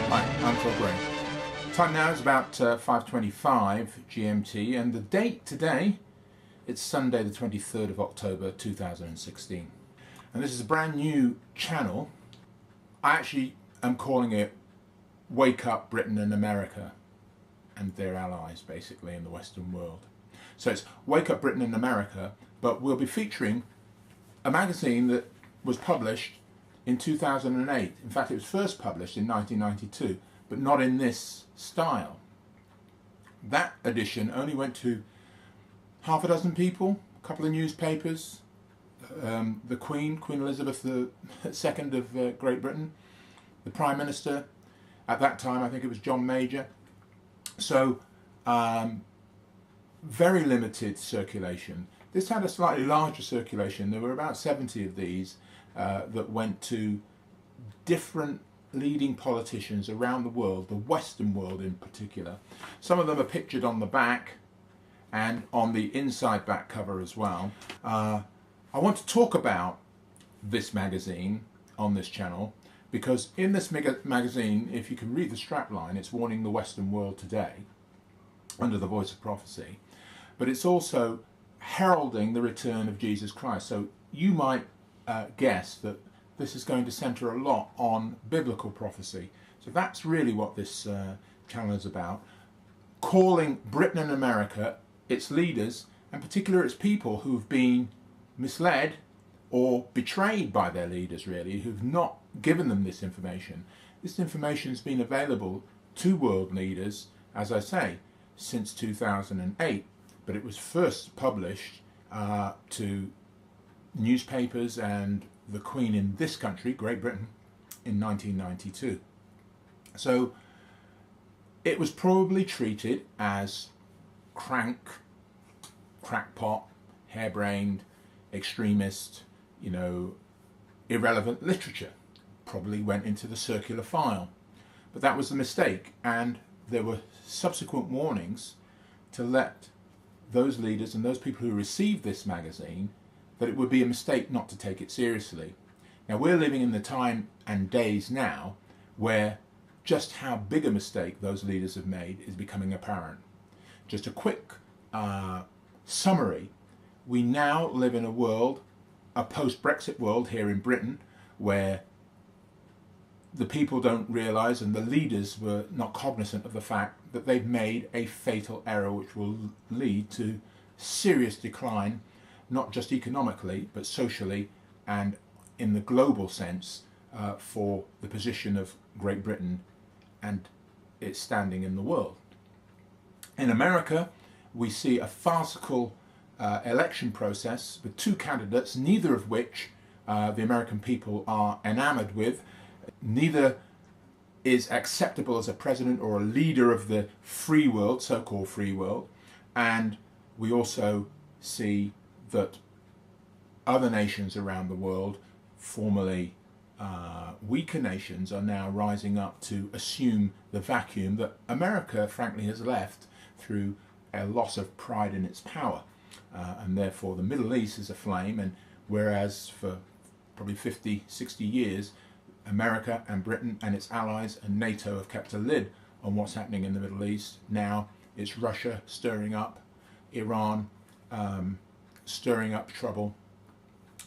Hi, I'm Phil Gray. Time now is about 5:25 GMT, and the date today, it's Sunday the 23rd of October 2016. And this is a brand new channel. I actually am calling it Wake Up Britain and America and their allies, basically, in the Western world. So it's Wake Up Britain and America, but we'll be featuring a magazine that was published in 2008. In fact, it was first published in 1992, but not in this style. That edition only went to half a dozen people, a couple of newspapers, the Queen Elizabeth II of Great Britain, the Prime Minister, at that time I think it was John Major. So very limited circulation. This had a slightly larger circulation. There were about 70 of these that went to different leading politicians around the world, the Western world in particular. Some of them are pictured on the back and on the inside back cover as well. I want to talk about this magazine on this channel because in this magazine, if you can read the strapline, it's warning the Western world today under the voice of prophecy, but it's also heralding the return of Jesus Christ. So you might guess that this is going to center a lot on biblical prophecy. So that's really what this channel is about. Calling Britain and America, its leaders, and particularly its people who've been misled or betrayed by their leaders, really, who've not given them this information. This information has been available to world leaders, as I say, since 2008, but it was first published to newspapers and the Queen in this country, Great Britain, in 1992. So it was probably treated as crackpot, harebrained, extremist, irrelevant literature. Probably went into the circular file. But that was the mistake, and there were subsequent warnings to let those leaders and those people who received this magazine that it would be a mistake not to take it seriously. Now we're living in the time and days now where just how big a mistake those leaders have made is becoming apparent. Just a quick summary. We now live in a world, a post-Brexit world here in Britain, where the people don't realise and the leaders were not cognizant of the fact that they've made a fatal error which will lead to serious decline, not just economically, but socially and in the global sense for the position of Great Britain and its standing in the world. In America, we see a farcical election process with two candidates, neither of which the American people are enamored with. Neither is acceptable as a president or a leader of the free world, so-called free world. And we also see that other nations around the world, formerly weaker nations, are now rising up to assume the vacuum that America, frankly, has left through a loss of pride in its power. And therefore the Middle East is aflame, and whereas for probably 50, 60 years, America and Britain and its allies and NATO have kept a lid on what's happening in the Middle East, now it's Russia stirring up, Iran stirring up trouble,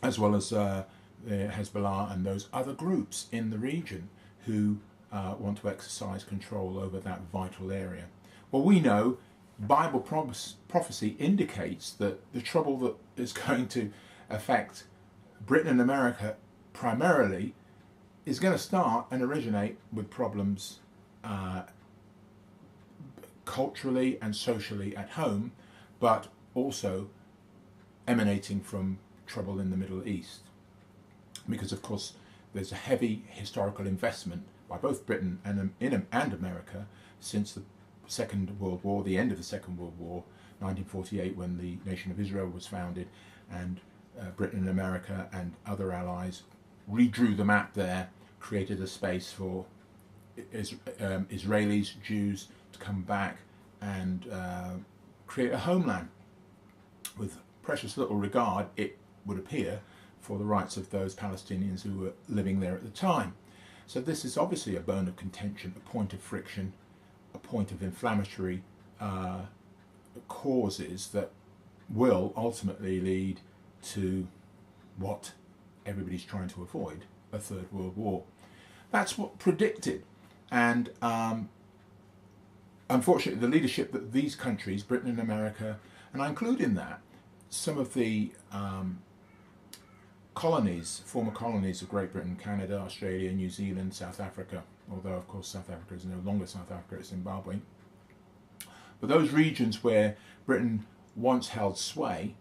as well as Hezbollah and those other groups in the region who want to exercise control over that vital area. Well, we know Bible prophecy indicates that the trouble that is going to affect Britain and America primarily is going to start and originate with problems culturally and socially at home, but also emanating from trouble in the Middle East. Because of course there's a heavy historical investment by both Britain and America since the Second World War, the end of the Second World War, 1948, when the nation of Israel was founded, and Britain and America and other allies redrew the map there, created a space for Israelis, Jews to come back and create a homeland with precious little regard, it would appear, for the rights of those Palestinians who were living there at the time. So this is obviously a bone of contention, a point of friction, a point of inflammatory causes that will ultimately lead to what everybody's trying to avoid, a third world war. That's what predicted. And unfortunately, the leadership that these countries, Britain and America, and I include in that some of the colonies, former colonies of Great Britain, Canada, Australia, New Zealand, South Africa, although of course South Africa is no longer South Africa, it's Zimbabwe. But those regions where Britain once held sway,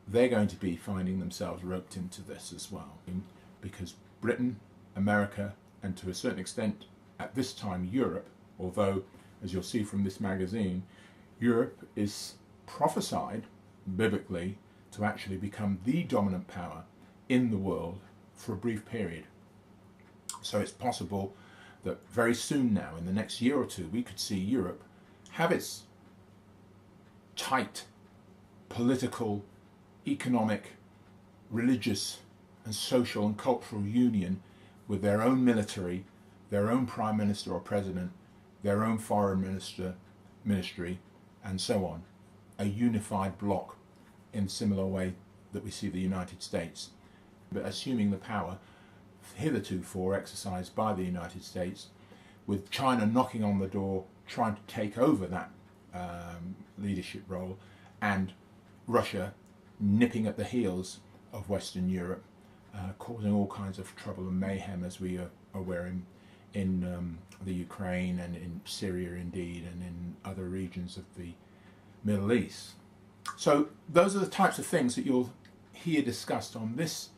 they're going to be finding themselves roped into this as well. Because Britain, America, and to a certain extent at this time Europe, although as you'll see from this magazine, Europe is prophesied biblically to actually become the dominant power in the world for a brief period. So it's possible that very soon now, in the next year or two, we could see Europe have its tight political, economic, religious and social and cultural union with their own military, their own prime minister or president, their own foreign ministry, and so on. A unified bloc in a similar way that we see the United States. But assuming the power hitherto exercised by the United States, with China knocking on the door, trying to take over that leadership role, and Russia nipping at the heels of Western Europe, causing all kinds of trouble and mayhem, as we are aware in the Ukraine and in Syria indeed, and in other regions of the Middle East. So those are the types of things that you'll hear discussed on this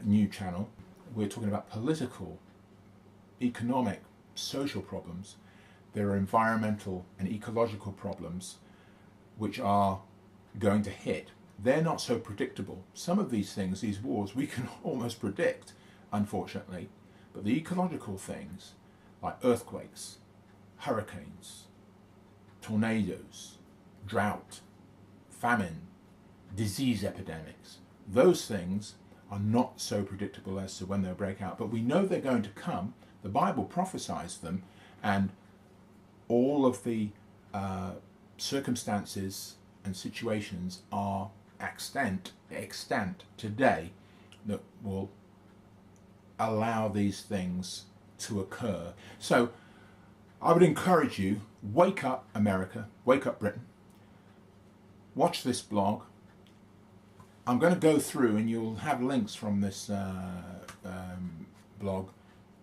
new channel. We're talking about political, economic, social problems. There are environmental and ecological problems which are going to hit. They're not so predictable. Some of these things, these wars, we can almost predict, unfortunately. But the ecological things, like earthquakes, hurricanes, tornadoes, drought, famine, disease epidemics, those things are not so predictable as to when they'll break out. But we know they're going to come. The Bible prophesies them, and all of the circumstances and situations are extant today that will allow these things to occur. So I would encourage you, wake up America, wake up Britain, watch this blog. I'm going to go through, and you'll have links from this blog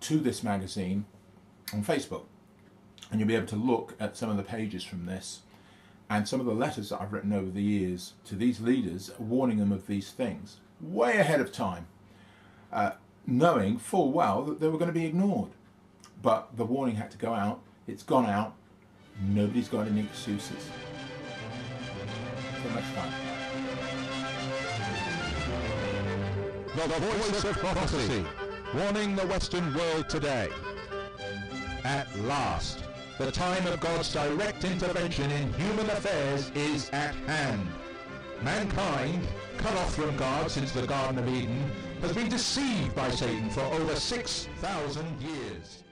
to this magazine on Facebook, and you'll be able to look at some of the pages from this and some of the letters that I've written over the years to these leaders, warning them of these things way ahead of time, knowing full well that they were going to be ignored. But the warning had to go out. It's gone out. Nobody's got any excuses. Until next time. The voice of prophecy, warning the Western world today. At last, the time of God's direct intervention in human affairs is at hand. Mankind, cut off from God since the Garden of Eden, has been deceived by Satan for over 6,000 years.